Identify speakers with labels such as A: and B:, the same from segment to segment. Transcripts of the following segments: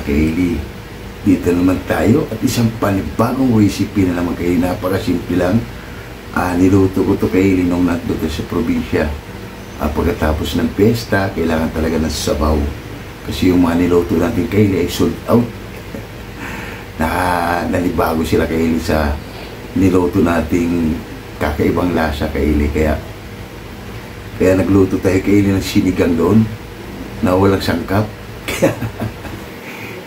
A: Kaylee. Dito naman tayo at isang panibagong recipe na naman Kaylee. Napakasimple lang. Niluto ko to Kaylee nung nandito sa probinsya. Pagkatapos ng piyesta, kailangan talaga ng sabaw. Kasi yung mga niluto natin Kaylee ay sold out. Nanibago sila Kaylee sa niluto nating kakaibang lasa Kaylee. Kaya nagluto tayo Kaylee ng sinigang doon na walang sangkap.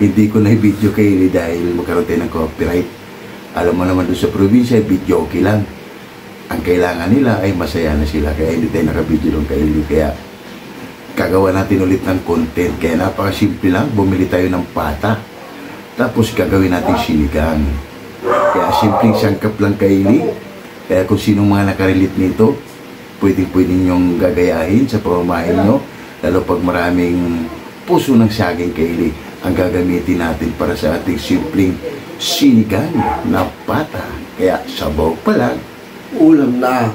A: Hindi ko na i-video Kaylee dahil magkaroon tayo ng copyright. Alam mo naman doon sa probinsya, video okay lang. Ang kailangan nila ay masaya na sila. Kaya hindi tayo naka-video doon Kaylee. Kaya gagawa natin ulit ng content. Kaya napakasimple lang, bumili tayo ng pata. Tapos gagawin natin sinigang. Kaya simpleng sangkap lang Kaylee. Kaya kung sinong mga nakarelate nito, pwede nyong gagayahin sa pamamahin nyo. Lalo pag maraming puso ng saging Kaylee ang gagamitin natin para sa ating simpleng sinigang na pata. Kaya sabaw pa lang, ulam na.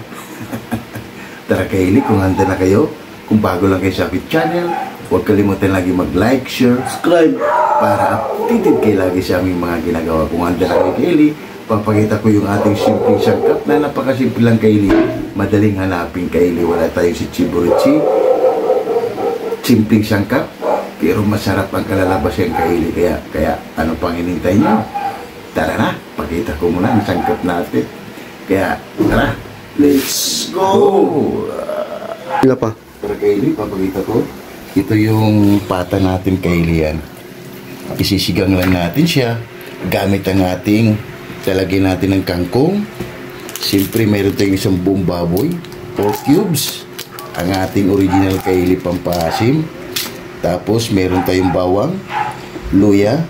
A: Tara Kaylee, kung handa na kayo, kung bago lang kayo sa aking channel, huwag kalimutan lagi mag-like, share, subscribe para updated kayo lagi sa aming mga ginagawa. Kung handa na kayo Kaylee, papakita ko yung ating simpleng sangkap na napakasimple lang Kaylee. Madaling hanapin Kaylee. Wala tayong si Chiburichi. Simpleng sangkap, pero masarap ang kalalabas yan Kaylee. Kaya ano pang hinintay nyo? Tara na, pakita ko muna ang sangkap natin. Kaya tara, let's go!
B: Wala pa.
A: Tara Kaylee, papakita ko. Ito yung pata natin Kaylee yan. Isisigang lang natin siya gamit ang ating lalagyan natin ng kangkong. Siyempre mayroon tayong isang buong baboy, 4 cubes, ang ating original Kaylee pampasim. Tapos mayroon tayong bawang, luya,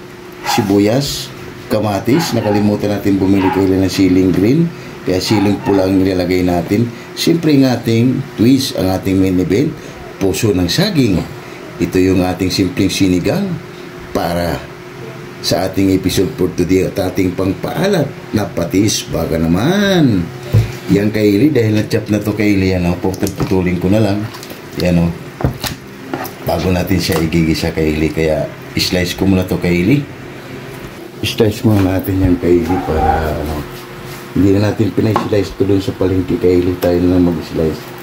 A: sibuyas, kamatis. Nakalimutan natin bumili Kaylee ng siling green, kaya siling pula ang nilalagay natin. Siyempre ang ating twist, ang ating main event, puso ng saging. Ito yung ating simpleng sinigang para sa ating episode for today at ating pangpaalat na patis baga naman. Yan Kaylee, dahil na-chop na to Kaylee, putulin ko na lang. Yan bago natin siya igigisa Kaylee. Kaya slice ko muna to Kaylee. Slice muna natin yan Kaylee para hindi na natin pinay-slice to dun sa palengke Kaylee. Tayo na lang mag-slice.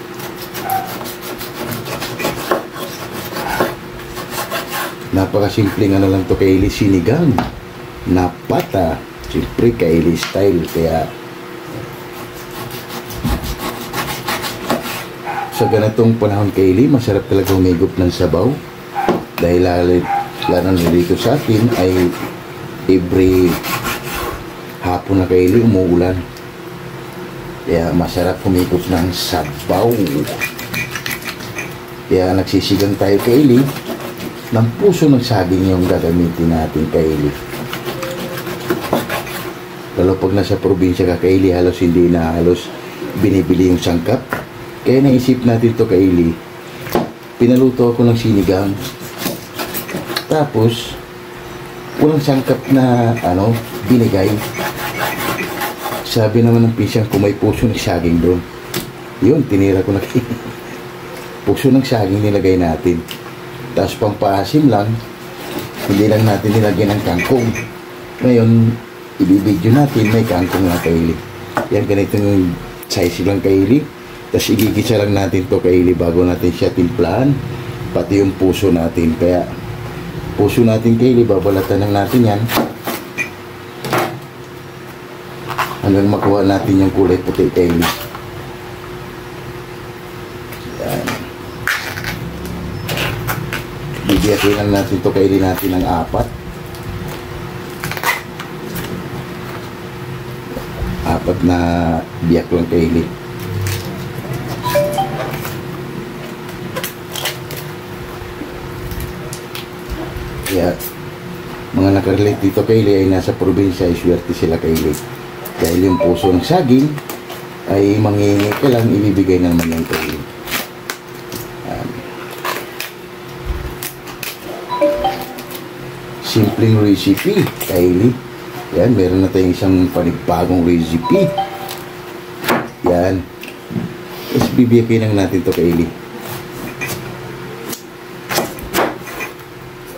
A: Napakasimpleng lang to Kaylee, sinigang na pata. Siyempre Kaylee style. Kaya sa ganitong panahon Kaylee, masarap talaga humigop ng sabaw. Dahil lalo dito sa atin ay every hapon na Kaylee umuulan. Kaya masarap humigop ng sabaw. Kaya nagsisigang tayo Kaylee ng puso ng saging yung gagamitin natin Kaylee. Lalo pag nasa probinsya ka Kaylee, halos hindi na binibili yung sangkap. Kaya naisip natin to Kaylee. Pinaluto ako ng sinigang. Tapos walang sangkap na binigay. Sabi naman ng pisang kung may puso ng saging doon. Yun, tinira ko na puso ng saging nilagay natin. Tapos pampaasim lang, hindi lang natin nilagyan ng kangkong. Ngayon, ibibidyo natin, may kangkong na Kaylee. Yan, ganito yung size lang Kaylee. Tapos igigisa lang natin to Kaylee bago natin siya timplahan. Pati yung puso natin. Kaya, puso natin Kaylee, babalatan lang natin yan. Hanggang makuha natin yung kulay puti Kaylee. Bibiyakin lang natin ito Kaylee natin ng 4. 4 na biyak lang Kaylee. Kaya mga nakarelate dito Kaylee ay nasa probinsya, ay swerte sila Kaylee. Dahil yung puso ng saging ay mangingi ka lang, ibibigay naman yung Kaylee. Simpleng recipe Kaylee. Yan, meron na tayong isang panibagong recipe. Yan. Tapos bibiyakin lang natin to Kaylee.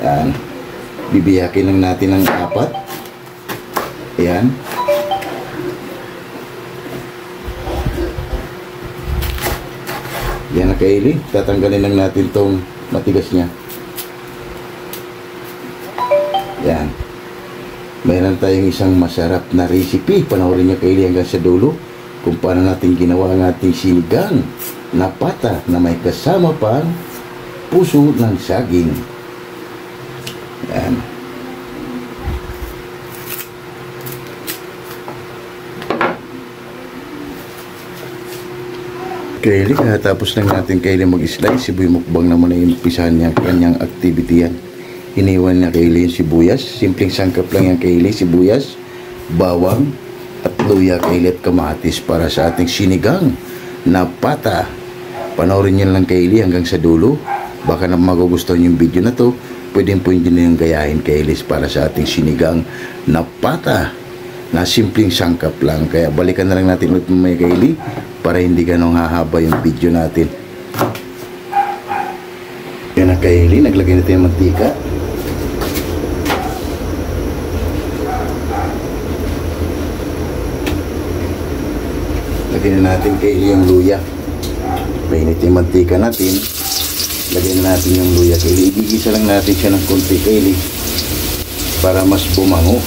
A: Yan. Bibiyakin lang natin ng 4. Ayan. Yan na Kaylee. Tatanggalin lang natin tong matigas niya. Yan. Mayroon tayong isang masarap na recipe. Panoorin niyo Kaylee hanggang sa dulo kung paano natin ginawa ang ating sinigang na pata na may kasama pang puso ng saging. Yan. Kaylee, tapos lang natin Kaylee mag-slice. Si Boy Mukbang naman ay umpisahan niya kanyang activity yan. Iniwan niya Kaylee yung sibuyas. Simpleng sangkap lang yan Kaylee, sibuyas, bawang, at luya Kaylee at kamatis para sa ating sinigang na pata. Panoorin niyo lang Kaylee hanggang sa dulo. Baka na magugustuhan yung video na to. Pwedeng po yun yung gayahin Kaylee para sa ating sinigang na pata na simpleng sangkap lang. Kaya balikan na lang natin ulit may Kaylee para hindi ganong hahaba yung video natin. Yan na Kaylee, naglagay natin yung mantika. Lagyan na natin Kaylee yung luya. Mainit yung mantika natin. Lagyan na natin yung luya Kaylee. Igigisa lang natin siya ng konti Kaylee para mas bumango.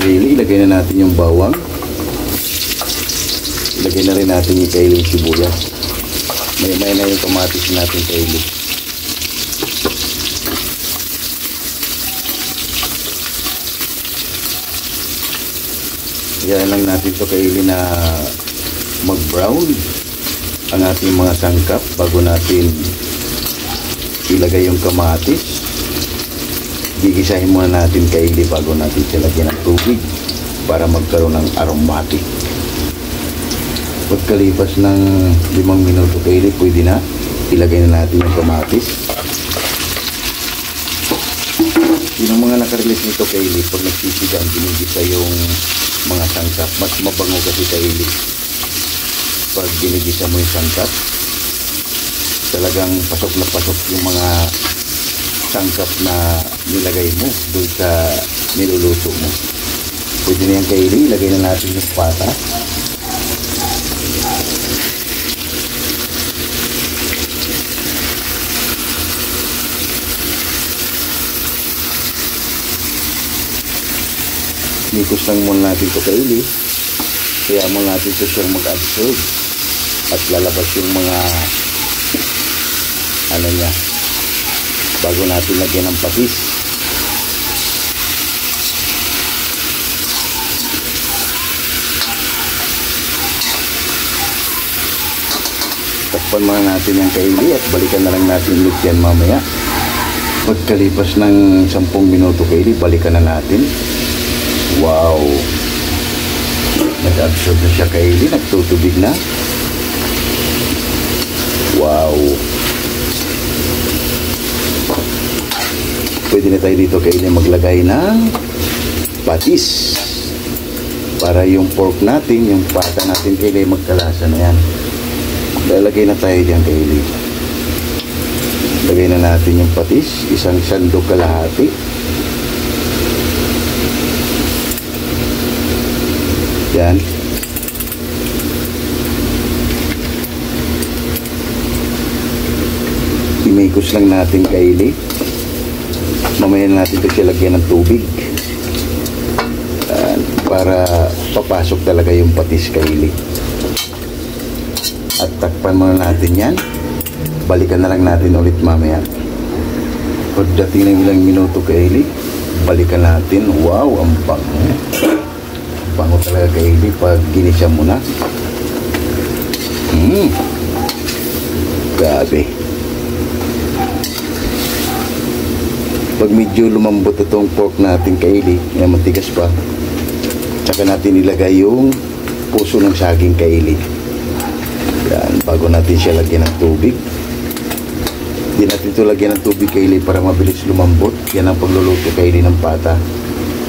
A: Kaylee, ilagay na natin yung bawang. Ilagay na rin natin yung Kaylee yung sibuyas. May na yung kamatis natin Kaylee. Yan lang natin ito Kaylee na mag-brown ang ating mga sangkap bago natin ilagay yung kamatis. Gigisahin muna natin Kaylee bago natin siya lagyan ng tubig para magkaroon ng aromatic. Pagkalipas ng 5 minuto Kaylee, pwede na ilagay na natin yung kamatis. Yun ang mga nakarelate nito Kaylee, pag nagsisigang ginigisa yung mga sangkap, mas mabango kasi Kaylee. Pag ginigisa mo yung sangkap, talagang pasok na pasok yung mga sangkap na nilagay mo doon sa niluluto mo. Pwede na yan Kaylee, ilagay na natin yung pata. Nikos lang muna natin ito Kaylee. Kaya muna natin ito siyang mag-absorb at lalabas yung mga ano niya bago natin lagyan ng patis. Takpan muna natin yung Kaylee at balikan na lang natin ulit yan mamaya. Pagkalipas ng 10 minuto Kaylee, balikan na natin. Wow! Nag-absorb na siya Kaylee, nagtutubig na. Wow! Pwede na tayo dito Kaylee maglagay ng patis para yung pork natin, yung pata natin Kaylee magkalasa na yan. Lalagay na tayo diyan Kaylee. Lagay na natin yung patis, 1 sandok kalahati. Yan. Imikos lang natin Kaylee. Mamaya natin ito siya lagyan ng tubig. Para papasok talaga yung patis Kaylee. At takpan muna natin yan. Balikan na lang natin ulit mamaya. Pagdating ng ilang minuto Kaylee, balikan natin. Wow, ang bango. Bango talaga Kaylee pag ginisa mo na. Grabe. Pag medyo lumambot itong pork natin Kaylee, na matigas pa, saka natin ilagay yung puso ng saging Kaylee. Yan, bago natin siya lagyan ng tubig. Hindi natin ito lagyan ng tubig Kaylee para mabilis lumambot. Yan ang pagluluto Kaylee ng pata.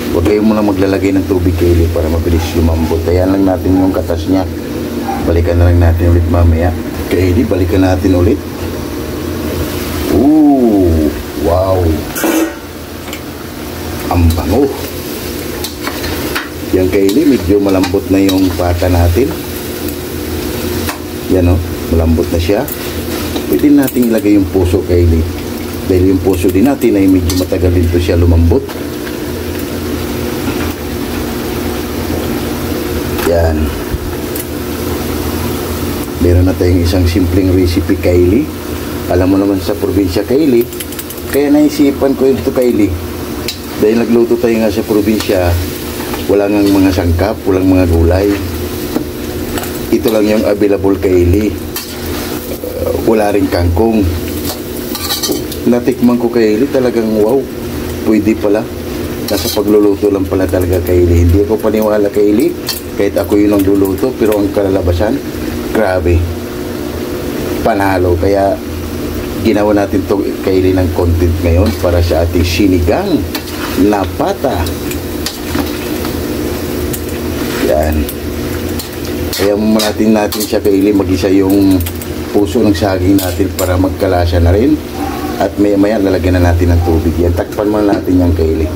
A: Huwag kayo muna maglalagay ng tubig Kaylee para mabilis lumambot. Ayan lang natin yung katas niya. Balikan na lang natin ulit mamaya. Kaylee, balikan natin ulit. Ooh! Wow! Ang bango. Yan Kaylee, medyo malambot na yung pata natin. Yan o, malambot na siya. Pwede natin ilagay yung puso Kaylee. Dahil yung puso din natin ay medyo matagal din to siya lumambot. Yan. Meron na tayong isang simpleng recipe Kaylee. Alam mo naman sa probinsya Kaylee, kaya naisipan ko ito Kaylee. Dahil nagluto tayo nga sa probinsya, wala ngang mga sangkap, walang mga gulay. Ito lang yung available Kaylee. Wala rin kangkong. Natikman ko Kaylee, talagang wow, pwede pala. Nasa pagluluto lang pala talaga Kaylee. Hindi ako paniwala Kaylee, kahit ako yung nagluluto, pero ang kalalabasan, grabe. Panalo. Kaya ginawa natin to Kaylee ng content ngayon para sa ating sinigang na pata. Yan. Kaya natin siya Kaylee, mag-isa yung puso ng saging natin para magkalasa na rin. At maya lalagyan na natin ng tubig. Yan, takpan muna natin yan Kaylee.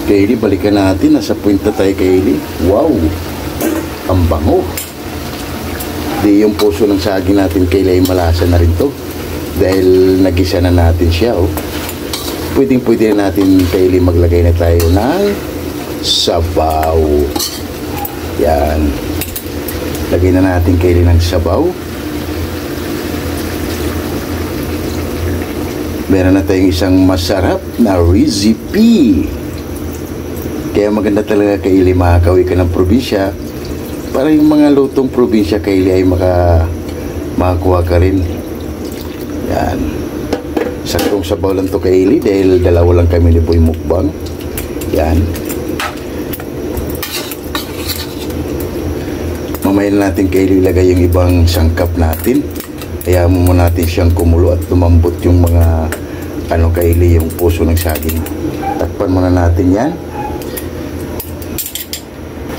A: Kaylee, balikan natin. Nasa point na tayo Kaylee. Wow! Ang bango. Di yung puso ng saging natin Kaylee ay malasa na rin to. Dahil nagisa na natin siya. Oh. Pwede na natin Kaylee maglagay na tayo ng sabaw. Yan. Lagay na natin Kaylee ng sabaw. Meron na tayong isang masarap na recipe. Kaya maganda talaga Kaylee, makakauwi ka ng probinsya para yung mga lutong probinsya Kaylee ay makakuha ka rin. Yan. Saktong sabaw lang to Kaylee dahil dalawa lang kami ni Boy Mukbang. Yan. Mamaya na natin Kaylee ilagay yung ibang sangkap natin. Kaya mo natin siyang kumulo at lumambot yung mga Kaylee, yung puso ng saging. Takpan muna natin yan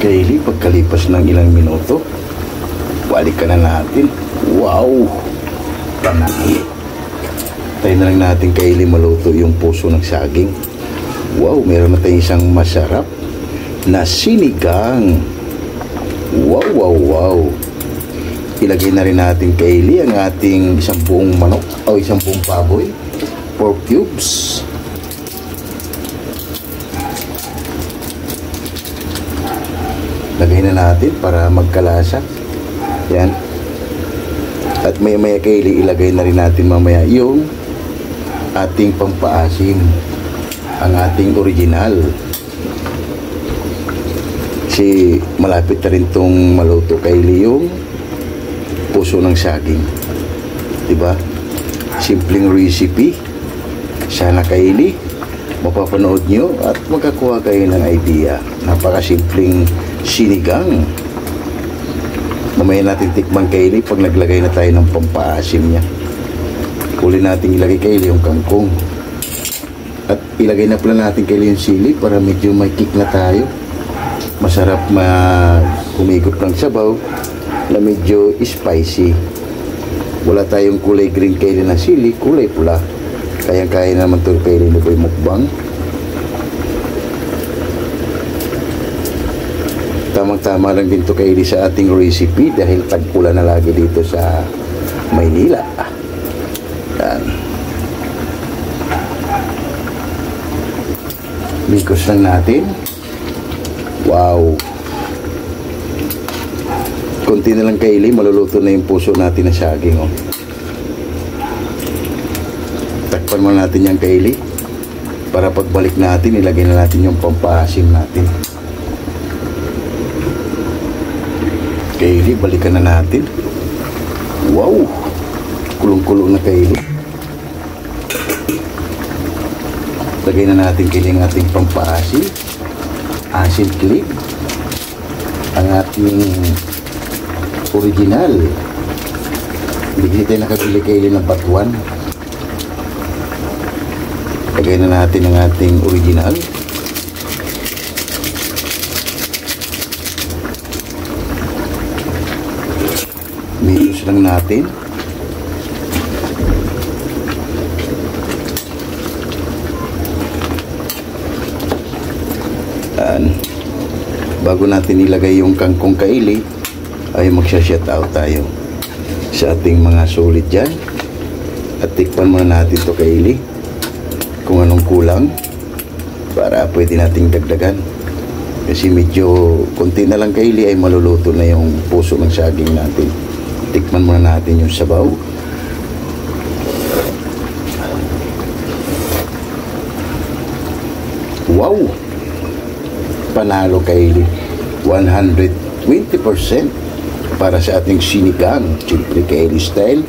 A: Kaylee. Pagkalipas ng ilang minuto, balikan na natin. Wow, panalo. Tayo na lang natin Kaylee maluto yung puso ng saging. Wow, meron na tayong isang masarap na sinigang. Wow, wow, wow. Ilagay na rin natin Kaylee ang ating isang buong manok o isang buong baboy, pork cubes. Lagay na natin para magkalasa. Yan. At maya Kaylee, ilagay na rin natin mamaya yung ating pampaasim, ang ating original. Kasi malapit na rin tong maluto Kaylee, yung puso ng saging. Diba? Simpleng recipe. Sana Kaylee, mapapanood nyo at magkakuha kayo ng idea. Napakasimpleng sinigang. Mamaya natin tikman Kaylee pag naglagay na tayo ng pampaasim niya. Uli natin ilagay Kaylee yung kangkong. At ilagay na pala natin Kaylee yung sili para medyo may kick na tayo. Masarap kumikot ng sabaw na medyo spicy. Wala tayong kulay green Kaylee na sili, kulay pula. Kaya naman ito Kaylee na Boy Mukbang. Tamang-tama lang din ito Kaylee sa ating recipe dahil tag-ulan na lagi dito sa Maynila. Yan. Mikos lang natin. Wow. Konti na lang Kaylee, maluluto na yung puso natin na saging. Oh. Takpan mo natin yan Kaylee para pagbalik natin, ilagay na natin yung pampaasim natin. Kaylee, balikan na natin. Wow, kulong-kulong na Kaylee. Lagay na natin Kaylee ang ating pampaasim, asin clip, ang ating original. Hindi tayo nakabili Kaylee ng batuan. Lagay na natin ang ating original. Mix lang natin. bago natin ilagay yung kangkong kaili, ay magsha-shoutout tayo sa ating mga sulit dyan. At tikpan muna natin to kaili kung anong kulang para pwede nating dagdagan. Kasi medyo konti na lang kaili ay maluluto na yung puso ng saging natin. Tikman muna natin yung sabaw. Wow! Panalo kaili. 120% para sa ating sinigang. Siyempre kaili style.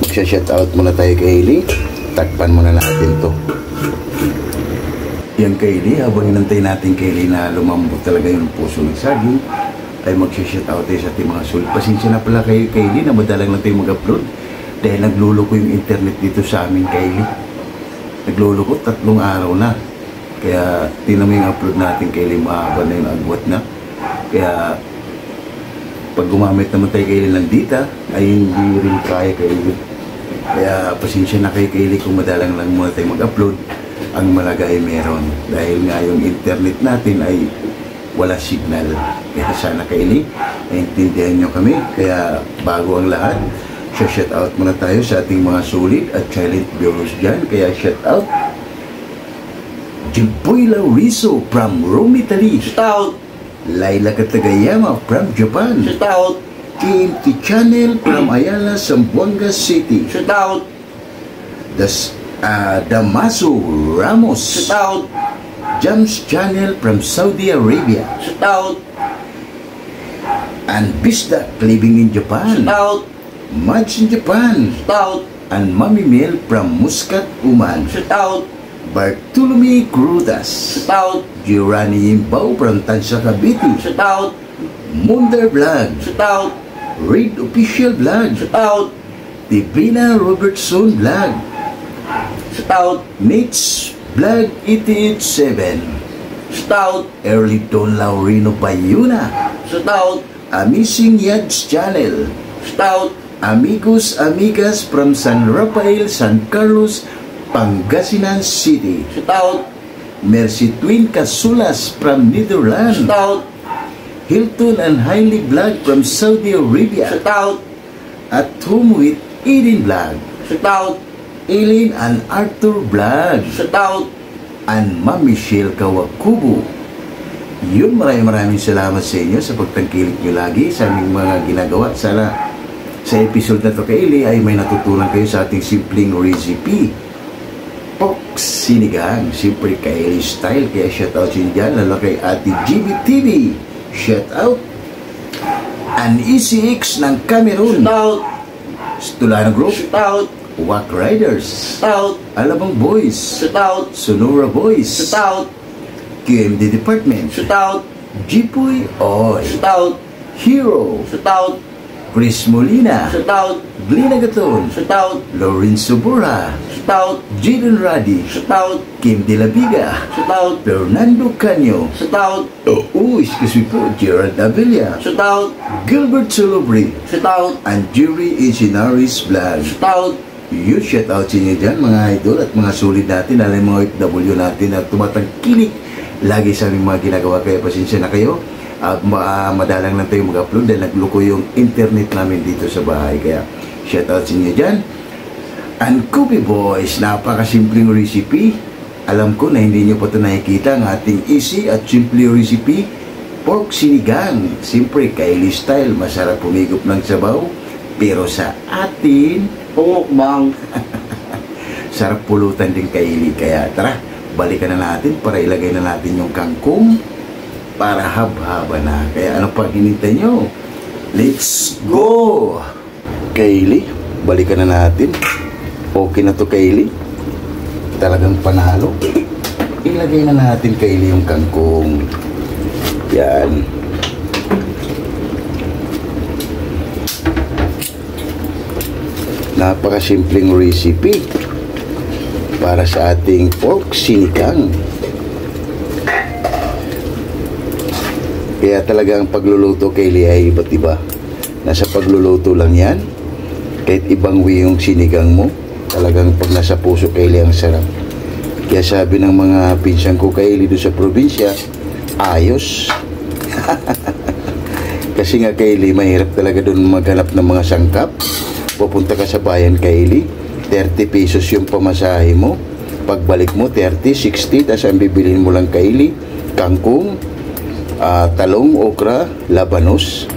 A: Magsha-shoutout muna tayo kaili. Takpan muna natin to. Yan kaili, habang inantay natin kaili na lumambot talaga yung puso ng saging, ay magsha-shoutout tayo sa ating mga sulit. Pasensya na pala kayo kaili na madalang lang tayo mag-upload dahil nagluloko yung internet dito sa amin kaili. Nagluloko 3 araw na. Kaya tinan mo yung upload natin kaili, mahaba na yung agwat na. Kaya pag gumamit naman tayo kaili ng data ay hindi rin kaya kaili. Kaya pasensya na kayo kaili kung madalang lang muna tayo mag-upload. Ang malaga ay meron dahil nga yung internet natin ay wala signal. Kaya sana kaili naintindihan nyo kami. Kaya bago ang lahat, shoutout muna tayo sa ating mga sulit at silent viewers dyan. Kaya shoutout Jimboyla Rizzo from Rome, Italy. Shoutout Laila Katagayama from Japan. Shoutout KMT Channel from Ayala, Zamboanga City. Shoutout Damaso Ramos. Shoutout Jams Channel from Saudi Arabia. Shoutout and Bisdak living in Japan. Shoutout Mads in Japan. Shoutout and Mami Mel from Muscat, Oman. Shoutout Bartolome Crudas. Shoutout Giorani Imbao from Tansa, Cavite. Shoutout Munder Vlog. Shoutout Reid Official Vlog. Shoutout Divina Robertson Vlog. Shoutout Nate's Vlog 887. Shoutout Early Don Laurino Payuna. Shoutout Amazing Yads Channel. Shoutout Amigos Amigas from San Rafael, San Carlos, Pangasinan City. Shoutout Mercy Twin Casulas from Netherlands. Shoutout Hilton and Hailey Vlog from Saudi Arabia. Shoutout At Home with Eden Vlog. Shoutout Eileen and Arthur Vlog. Shoutout and Ma'am Michelle Kawakubo. Yun, maraming salamat sa inyo sa pagtangkilik nyo lagi sa aming mga ginagawa. Sana sa episode na to kaili ay may natutunan kayo sa ating simpleng recipe. Pork sinigang, siyempre kaili style. Kaya shoutout sa inyo dyan, lalo kay Ate GBTV. Shoutout and ECX ng Cameroon. Shoutout Stulano Group. Shoutout Wack Riders. Shoutout Alabang Boys. Shoutout Sonora Boys. Shoutout QMD Department. Shoutout Jipoy Oy. Shoutout Hero. Shoutout Chris Molina. Shoutout Glina Gaton. Shoutout Lorenzo Borja. Shoutout Jadon Radi. Shoutout Kim De La Viga. Shoutout Fernando Canyo. Shoutout excuse me po, Gerald Avila. Shoutout Gilbert Solobri. Shoutout and Jerry Isinaris Vlog. Shoutout you, shoutout sa inyo dyan mga idol at mga sulit natin, alam mga OFW natin na tumatangkilik lagi sa aming mga ginagawa. Kaya pasensya na kayo at madalang lang tayo mag-upload dahil nagluko yung internet namin dito sa bahay. Kaya shoutout sa inyo dyan. And Cookie Boys, napakasimpleng recipe. Alam ko na hindi nyo pa ito nakikita ang ating easy at simple recipe, pork sinigang. Siyempre kaili style, masarap pumigop ng sabaw, pero sa atin pumukbang. Sarap pulutan din kaili. Kaya tara, balikan na natin para ilagay na natin yung kangkong para hab-haba na. Kaya ano pa hinintay nyo? Let's go! Kaili, balikan na natin. Okay na to kaili. Talagang panalo. Ilagay na natin kaili yung kangkong. Yan. Napakasimpleng recipe para sa ating pork sinigang. Kaya talagang pagluluto kaili ay iba't iba. Nasa pagluluto lang yan. Kahit ibang way yung sinigang mo, talagang pag nasa puso kaili ang sarap. Kaya sabi ng mga pinsan ko kaili doon sa probinsya, ayos. Kasi nga Kaylee, mahirap talaga doon maghanap ng mga sangkap. Pupunta ka sa bayan Kaylee, 30 pesos yung pamasahe mo. Pagbalik mo, 30, 60, tapos ang bibilhin mo lang Kaylee, kangkong, talong, okra, labanos.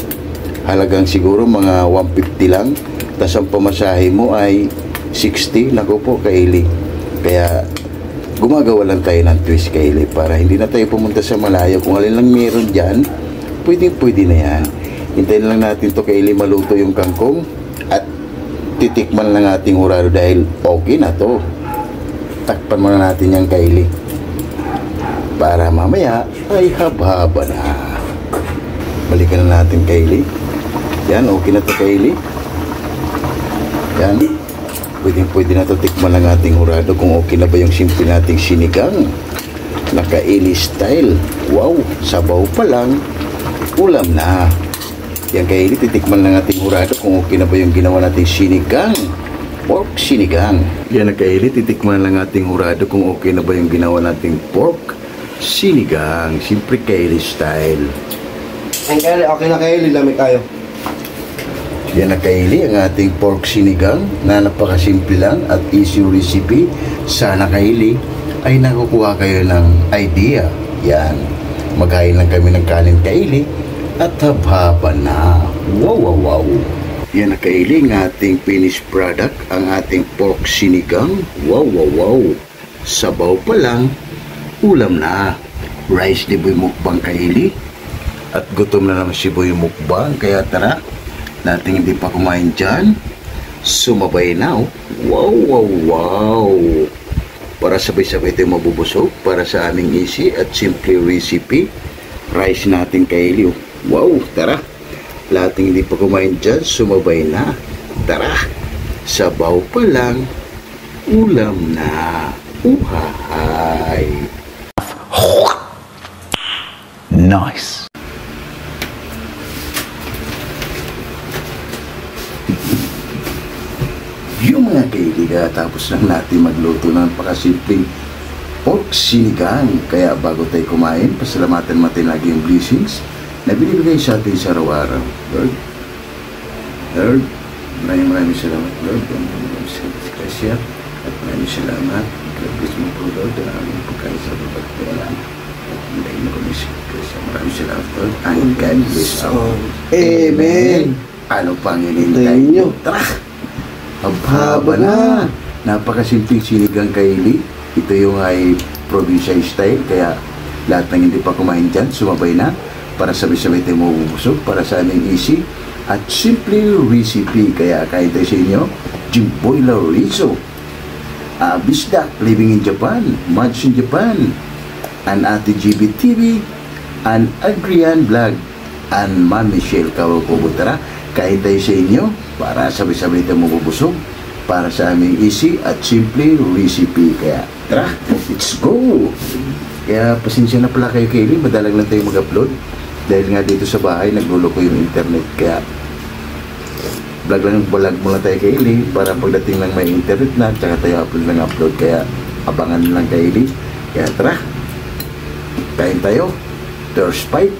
A: Halagang siguro mga 150 lang. Tapos ang pamasahe mo ay 60. Naku po Kaylee. Kaya gumagawa lang tayo ng twist Kaylee para hindi na tayo pumunta sa malayo. Kung alin lang meron dyan, pwede na yan. Hintayin lang natin to Kaylee maluto yung kangkong at titikman lang ating hurado dahil okay na to. Takpan muna natin yung Kaylee para mamaya ay haba-haba na. Balikan na natin Kaylee. Yan, okay na to Kaylee. Yan, pwede na to. Tikman lang ating hurado kung okay na ba yung simple nating sinigang na Kaylee style. Wow, sabaw pa lang, ulam na. Yan Kaylee, titikman lang ating hurado kung okay na ba yung ginawa nating sinigang, pork sinigang. Yan na Kaylee, titikman lang ating hurado kung okay na ba yung ginawa nating pork sinigang. Siyempre Kaylee style.
B: Ay Kaylee, okay na Kaylee, lamig tayo.
A: Yan na Kaylee, ang ating pork sinigang na napakasimple lang at easy recipe. Sana Kaylee ay nakukuha kayo ng idea. Yan, maghain lang kami ng kanin Kaylee at haba na. Wow. Yan na Kaylee, ang ating finished product, ang ating pork sinigang. Wow. Sabaw pa lang, ulam na. Rice di boy mukbang Kaylee. At gutom na naman si boy mukbang. Kaya tara, nating hindi pa kumain dyan, sumabay na. Wow. Para sabay-sabay tayo mabubusog para sa aming easy at simple recipe. Rice natin Kaylee. Wow, tara. Lating hindi pa kumain dyan, sumabay na. Tara, sabaw pa lang, ulam na. Uhahay.
C: Nice.
A: Yung mga Kaylee, tapos lang natin magluto ng napakasimpleng pork sinigang. Kaya bago tayo kumain, pasalamatan natin lagi yung blessings na binibigay sa atin sa araw-araw. Lord, maraming salamat Lord. Maraming salamat si Gracia at maraming salamat. God bless mo po Lord ang aming pagkain sa babat ko alam. At hindahin mo kami si Gracia. Maraming salamat Lord and God bless all. Amen. Ano pang hinintay nyo? Tara! Haba na. Napakasimpleng sinigang Kaylee. Ito yung ay probinsya style. Kaya lahat ng hindi pa kumain dyan, sumabay na. Para sabay-sabay tayo mabubusog. Para sa aming easy at simple recipe. Kaya kain tayo sa inyo, Jimboy Laurizo, Bisdak, living in Japan, March in Japan, and Ate GB TV, and Adrian Vlog, and Ma'am Michelle Kawakubo. Tara, kain tayo sa inyo para sabay-sabay tayo mabubusog para sa aming easy at simple recipe. Kaya tara, let's go. Kaya pasensya na pala kayo Kaylee, madalang lang tayo mag-upload dahil nga dito sa bahay naglulo ko yung internet. Kaya vlog muna tayo Kaylee para pagdating lang may internet na tsaka tayo upload. Kaya abangan lang Kaylee. Kaya tara, kain tayo. First bite.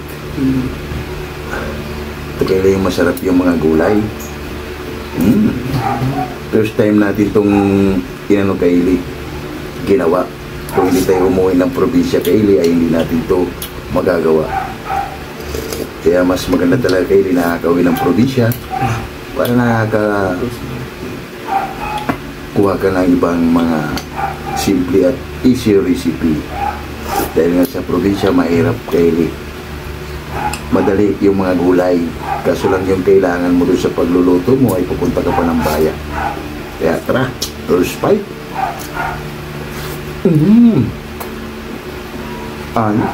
A: Ito Kaylee yung masarap yung mga gulay. First time natin itong Kaylee ginawa. Kung hindi tayo umuwi ng probinsya Kaylee ay hindi natin ito magagawa. Kaya mas maganda talaga Kaylee nakakauwi ng probinsya para kuha ka ng ibang mga simple at easy recipe. Dahil nga sa probinsya mahirap Kaylee, madali yung mga gulay, kaso lang yung kailangan mo doon sa pagluluto mo ay pupunta ka pa ng bayan. Kaya tara, first bite. Ano?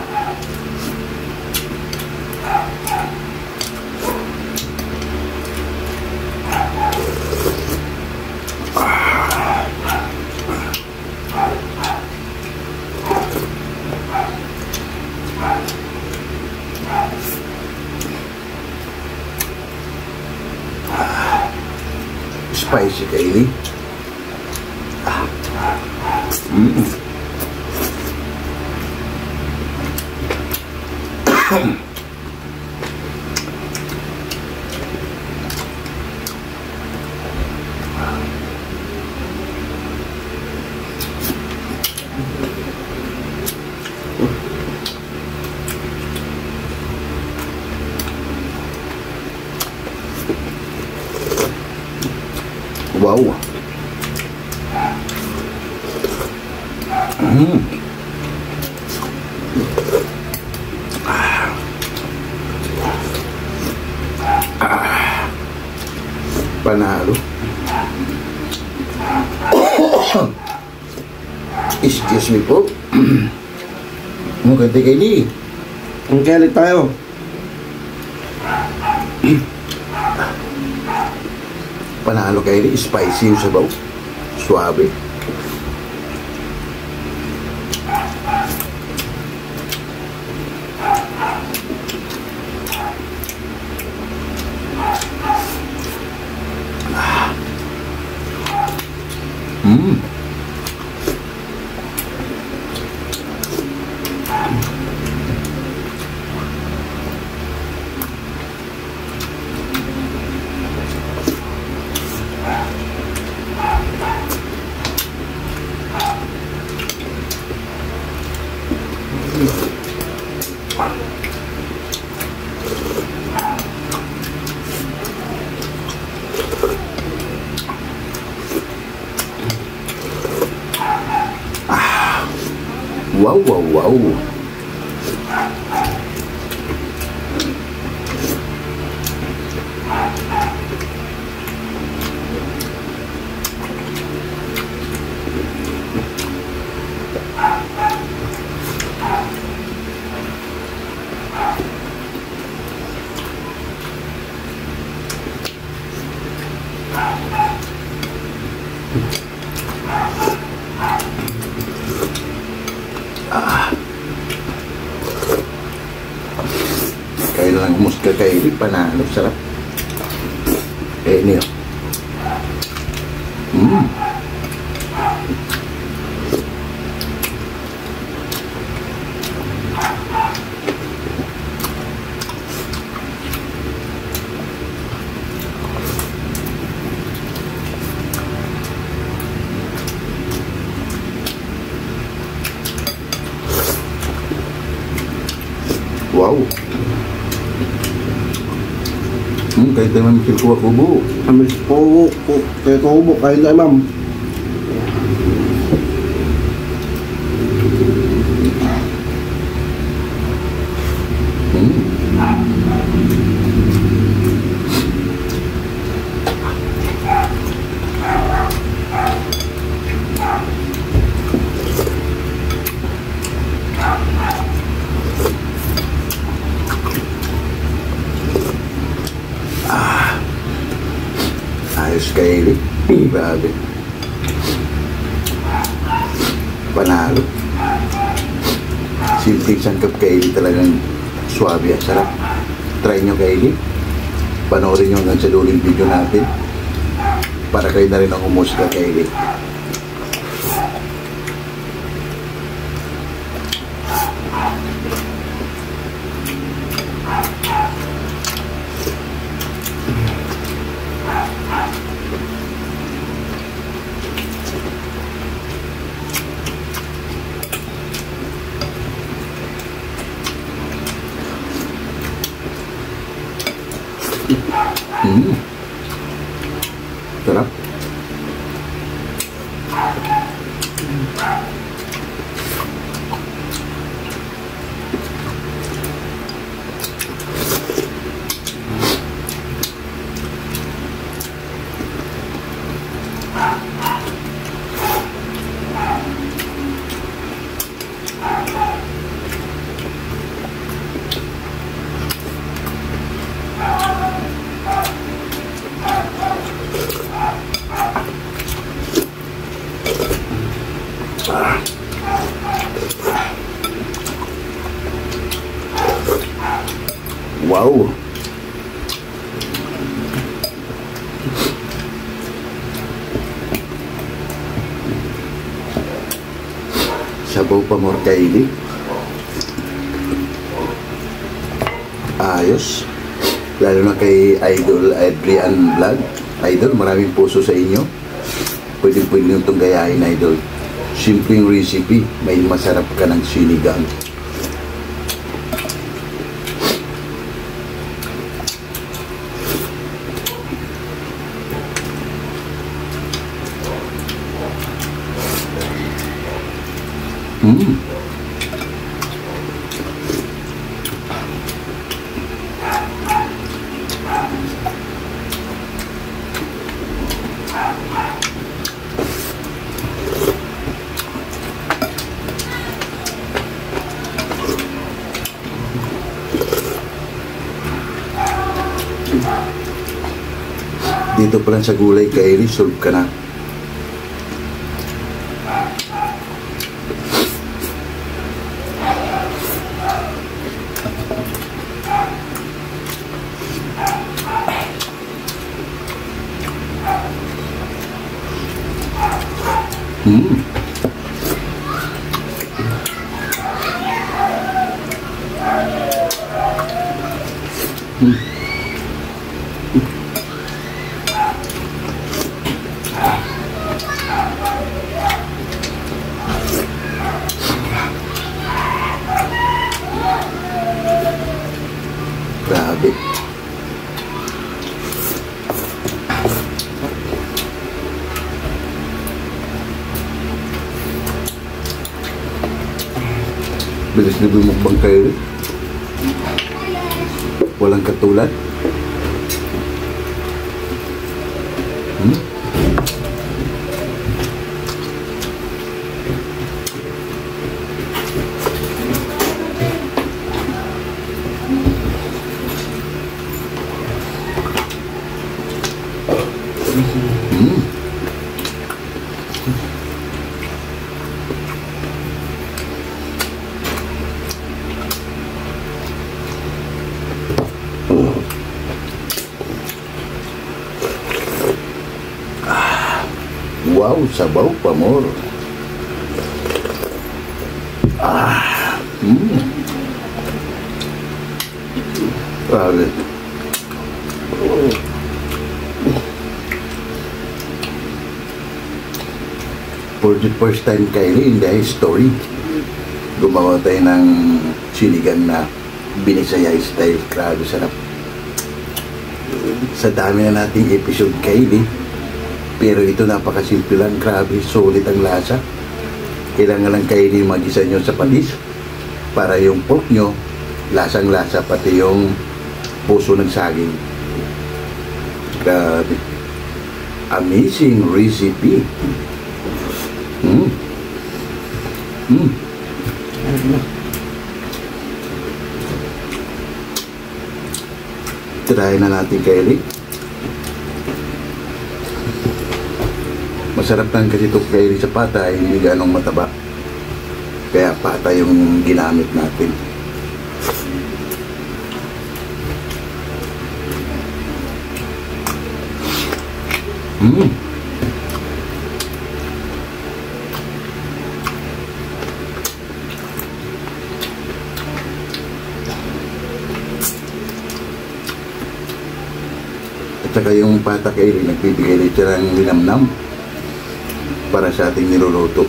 A: Spicy Kaylee. Wow. Mm. Panalo. Excuse me po. Maganda kayo di.
B: Ang kaya ulit tayo.
A: Panalo kayo di. Spicy yung sabaw. Suabe. Mm. Wow, wow, wow. Kailangan musga kayo, panalo, sarap. Eh, niyo. Mm. Wow. Kahit naman mikil kubo.
B: Amis po, kaya kubo, kain na ma'am.
A: Ayos kayo. Grabe. Panalo. Simpleng sangkap kayo, talagang swabe at sarap. Try nyo kayo. Panoorin nyo hanggang sa duling video natin para kayo na rin ang humusga kayo. Sarap. Wow. Sabaw pa more kaili. Ayos. Lalo na kay Idol Adrian Vlog. Idol, maraming puso sa inyo. Pwede nyo itong gayahin, Idol. Simpleng recipe. May masarap ka ng sinigang. Dito pa lang sa gulay, Kylie, solve ka na. Grabe. Bilis na bumukbang kayo. Walang katulad. Wow, sabaw pa more. Grabe. For the first time, Kylie, in the history, gumawa tayo ng sinigang na binisaya style. Grabe, sarap. Sa dami na nating episode, Kylie, pero ito napakasimple lang. Grabe, solid ang lasa. Kailangan lang Kylie mag-isa nyo sa patis para yung pork nyo lasang-lasa, pati yung puso ng saging. Grabe. Amazing recipe. Try na natin, Kylie. Masarap lang kasi ito, Kylie, sa pata, hindi ganong mataba. Kaya pata yung ginamit natin. At saka yung pata, Kylie, nagbibigay rin siya ng linamnam para sa ating niluluto.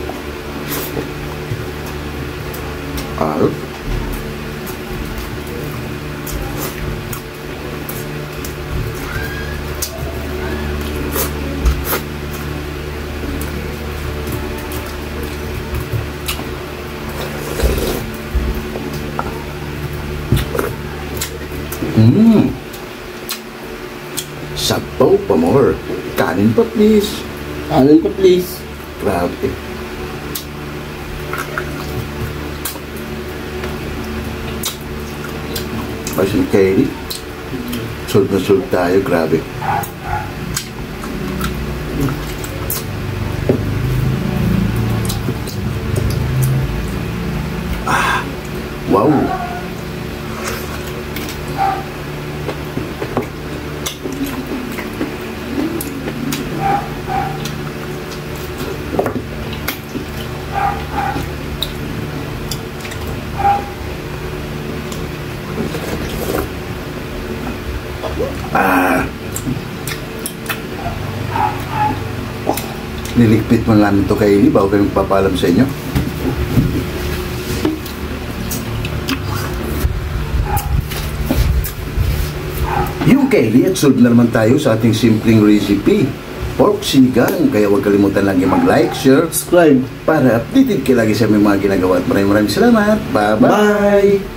A: Sabaw pa more. Kanin pa, please.
B: Kanin pa, please.
A: Grabe. Kasi Kylie, sold na sold tayo. Grabe. Wow. Niligpit mo lang ito, Kylie, bago kayo magpapalam sa inyo. Yung Kylie, at solve na naman tayo sa ating simpleng recipe, pork sinigang. Kaya huwag kalimutan lagi mag-like, share,
B: Subscribe.
A: para updated kayo lagi sa aming mga ginagawa. At maraming salamat. Bye-bye!
B: Bye!